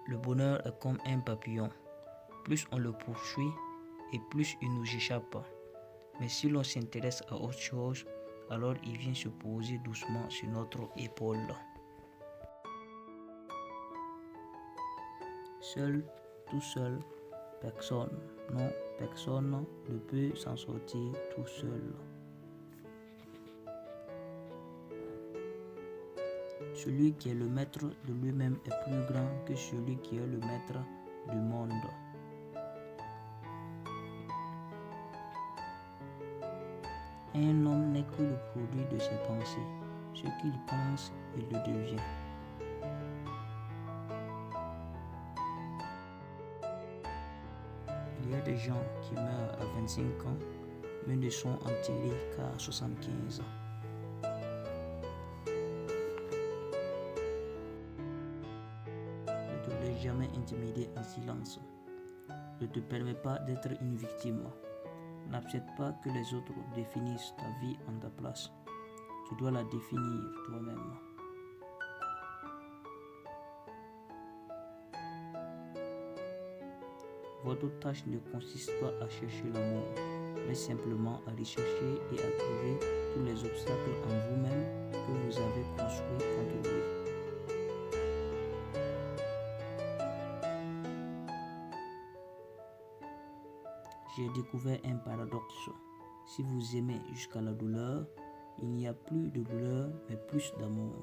Le bonheur est comme un papillon. Plus on le poursuit et plus il nous échappe. Mais si l'on s'intéresse à autre chose, alors il vient se poser doucement sur notre épaule. Seul, tout seul, personne, non, personne ne peut s'en sortir tout seul. Celui qui est le maître de lui-même est plus grand que celui qui est le maître du monde. Un homme n'est que le produit de ses pensées. Ce qu'il pense, il le devient. Il y a des gens qui meurent à 25 ans, mais ne sont enterrés qu'à 75 ans. Ne te laisse jamais intimider en silence. Ne te permets pas d'être une victime. N'accepte pas que les autres définissent ta vie en ta place. Tu dois la définir toi-même. Votre tâche ne consiste pas à chercher l'amour, mais simplement à rechercher et à trouver tous les obstacles en vous-même que vous avez construits contre lui. J'ai découvert un paradoxe. Si vous aimez jusqu'à la douleur, il n'y a plus de douleur, mais plus d'amour.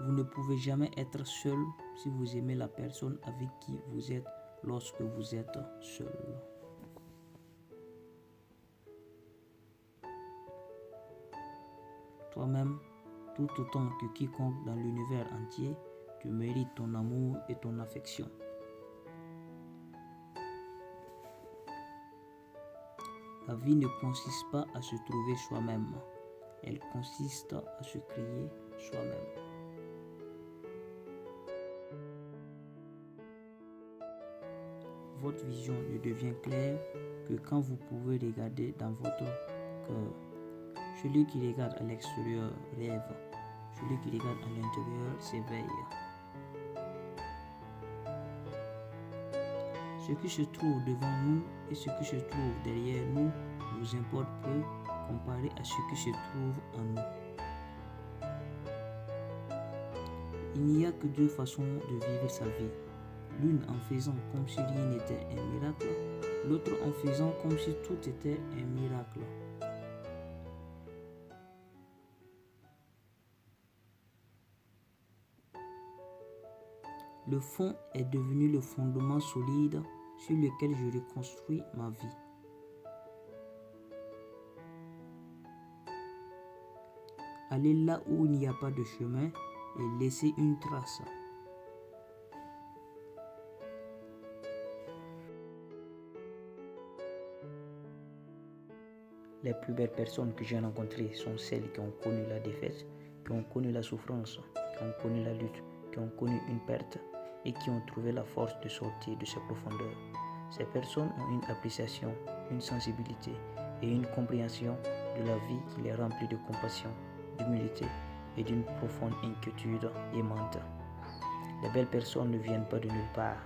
Vous ne pouvez jamais être seul si vous aimez la personne avec qui vous êtes lorsque vous êtes seul. Toi-même, tout autant que quiconque dans l'univers entier, tu mérites ton amour et ton affection. La vie ne consiste pas à se trouver soi-même, elle consiste à se créer soi-même. Votre vision ne devient claire que quand vous pouvez regarder dans votre cœur. Celui qui regarde à l'extérieur rêve, celui qui regarde à l'intérieur s'éveille. Ce qui se trouve devant nous et ce qui se trouve derrière nous nous importe peu comparé à ce qui se trouve en nous. Il n'y a que deux façons de vivre sa vie. L'une en faisant comme si rien n'était un miracle, l'autre en faisant comme si tout était un miracle. Le fond est devenu le fondement solide sur lequel je reconstruis ma vie. Allez là où il n'y a pas de chemin et laissez une trace. Les plus belles personnes que j'ai rencontrées sont celles qui ont connu la défaite, qui ont connu la souffrance, qui ont connu la lutte, qui ont connu une perte et qui ont trouvé la force de sortir de ces profondeurs. Ces personnes ont une appréciation, une sensibilité et une compréhension de la vie qui les remplit de compassion, d'humilité et d'une profonde inquiétude aimante. Les belles personnes ne viennent pas de nulle part.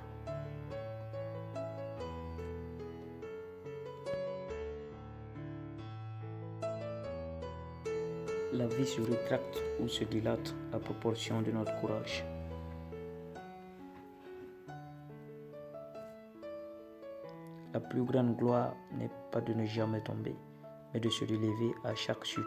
La vie se rétracte ou se dilate à proportion de notre courage. La plus grande gloire n'est pas de ne jamais tomber, mais de se relever à chaque chute.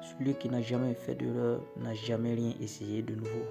Celui qui n'a jamais fait d'erreur n'a jamais rien essayé de nouveau.